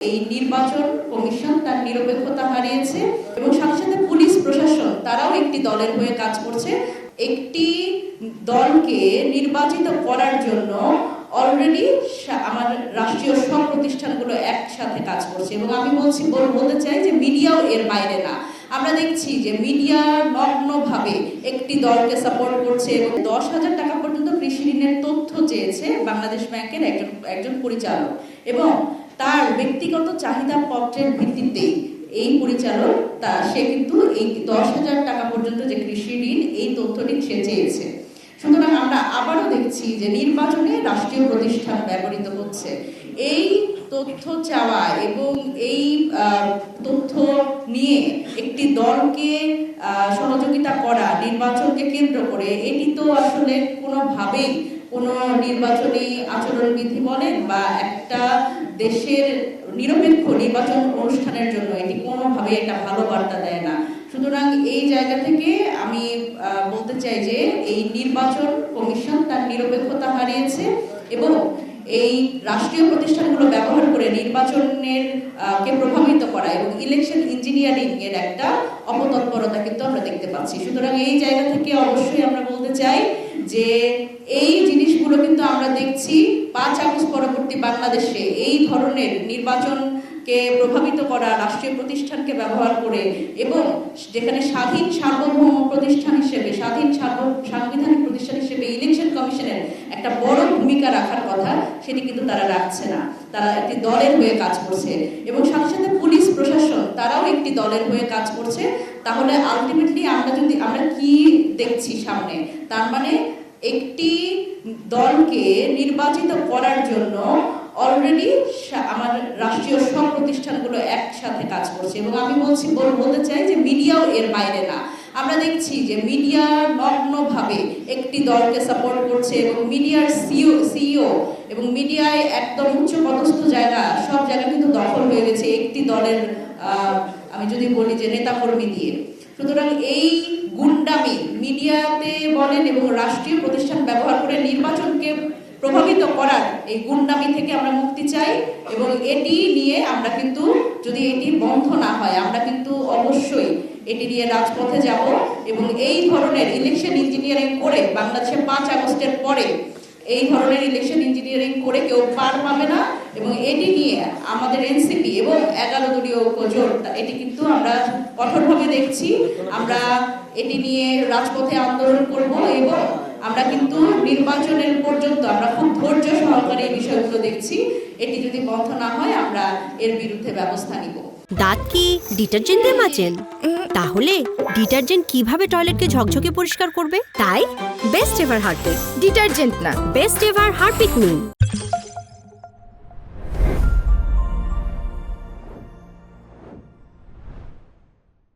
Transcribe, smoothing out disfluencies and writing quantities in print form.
এই নির্বাচন কমিশন তার নিরপেক্ষতা হারিয়েছে এবং সাথে সাথে পুলিশ প্রশাসন তারাও একটি দলের হয়ে কাজ করছে। একটি দলকে নির্বাচিত করার জন্য অলরেডি আমার রাষ্ট্রীয় সব প্রতিষ্ঠানগুলো একসাথে কাজ করছে এবং আমি বলতে চাই যে মিডিয়াও এর বাইরে না। আমরা দেখছি যে মিডিয়া নগ্নভাবে একটি দলকে সাপোর্ট করছে এবং 10,000 টাকা পর্যন্ত কৃষি ঋণের তথ্য চেয়েছে বাংলাদেশ ব্যাংকের একজন পরিচালক এবং তার ব্যক্তিগত চাহিদা পত্রের ভিত্তিতে এই পরিচালক সে কিন্তু এই 10,000 টাকা পর্যন্ত যে কৃষি ঋণ এই তথ্যটি সে চেয়েছে। সুতরাং আমরা আবারও দেখছি যে নির্বাচনে রাষ্ট্রীয় প্রতিষ্ঠান ব্যবহৃত হচ্ছে। এই তথ্য চাওয়া এবং এই তথ্য নিয়ে একটি দলকে সহযোগিতা করা নির্বাচনকে কেন্দ্র করে এটি তো আসলে কোনোভাবেই কোনো নির্বাচনী আচরণবিধি বলেন বা একটা দেশের নিরপেক্ষ নির্বাচন অনুষ্ঠানের জন্য এটি কোনোভাবেই একটা ভালো বার্তা দেয় না। সুতরাং এই জায়গা থেকে আমি বলতে চাই যে এই নির্বাচন কমিশন তার নিরপেক্ষতা হারিয়েছে এবং এই রাষ্ট্রীয় প্রতিষ্ঠানগুলো ব্যবহার করে নির্বাচনের কে প্রভাবিত করা এবং ইলেকশন ইঞ্জিনিয়ারিং এর একটা অপতৎপরতা কিন্তু আমরা দেখতে পাচ্ছি। সুতরাং এই জায়গা থেকে অবশ্যই আমরা বলতে চাই যে এই জিনিসগুলো কিন্তু আমরা দেখছি 5 আগস্ট পরবর্তী বাংলাদেশে এই ধরনের নির্বাচনকে প্রভাবিত করা রাষ্ট্রীয় প্রতিষ্ঠানকে ব্যবহার করে এবং যেখানে স্বাধীন সার্বভৌম প্রতিষ্ঠান হিসেবে সাংবিধানিক প্রতিষ্ঠান হিসেবে ইলেকশন কমিশনের একটা বড় ভূমিকা রাখার কথা সেটি কিন্তু তারা রাখছে না। তারা একটি দলের হয়ে কাজ করছে এবং সাথে সাথে পুলিশ প্রশাসন তারাও একটি দলের হয়ে কাজ করছে। তাহলে আলটিমেটলি আমরা কি দেখছি সামনে, তার মানে একটি দলকে নির্বাচিত করার জন্য অলরেডি আমার রাষ্ট্রীয় সব প্রতিষ্ঠানগুলো একসাথে কাজ করছে এবং আমি বলতে চাই যে মিডিয়াও এর বাইরে না। আমরা দেখছি যে মিডিয়া নগ্নভাবে একটি দলকে সাপোর্ট করছে এবং মিডিয়ার সিইও এবং মিডিয়ায় একদম উচ্চ পদস্থ জায়গা সব জায়গা কিন্তু দখল হয়ে গেছে একটি দলের আমি যদি বলি যে নেতাকর্মী দিয়ে। সুতরাং এই গুন্ডামি মিডিয়াতে বলেন এবং রাষ্ট্রীয় প্রতিষ্ঠান ব্যবহার করে নির্বাচনকে প্রভাবিত করার এই গুন্ডামি থেকে আমরা মুক্তি চাই এবং এটি নিয়ে আমরা কিন্তু যদি এটি বন্ধ না হয় আমরা কিন্তু অবশ্যই এটি নিয়ে রাজপথে যাব এবং এই ধরনের ইলেকশন ইঞ্জিনিয়ারিং করে বাংলাদেশে 5 আগস্টের পরে এই ধরনের ইলেকশন ইঞ্জিনিয়ারিং করে কেউ পার পাবে না এবং এটি নিয়ে আমাদের এনসিপি এবং 11 দলীয় ঐক্যজোট এটি কিন্তু আমরা কঠোরভাবে দেখছি। আমরা এটি নিয়ে রাজপথে আন্দোলন করব এবং আমরা কিন্তু নির্বাচনের পর্যন্ত আমরা খুব ধৈর্য সহকারে এই বিষয়গুলো দেখছি। এটি যদি বন্ধ না হয় আমরা এর বিরুদ্ধে ব্যবস্থা নিব। দাঁত কি ডিটারজেন্ট দিয়ে মাজেন? তাহলে ডিটারজেন্ট কিভাবে টয়লেটকে ঝকঝকে পরিষ্কার করবে? তাই বেস্ট এভার হারপিক। ডিটারজেন্ট না, বেস্ট এভার হারপিক নিন।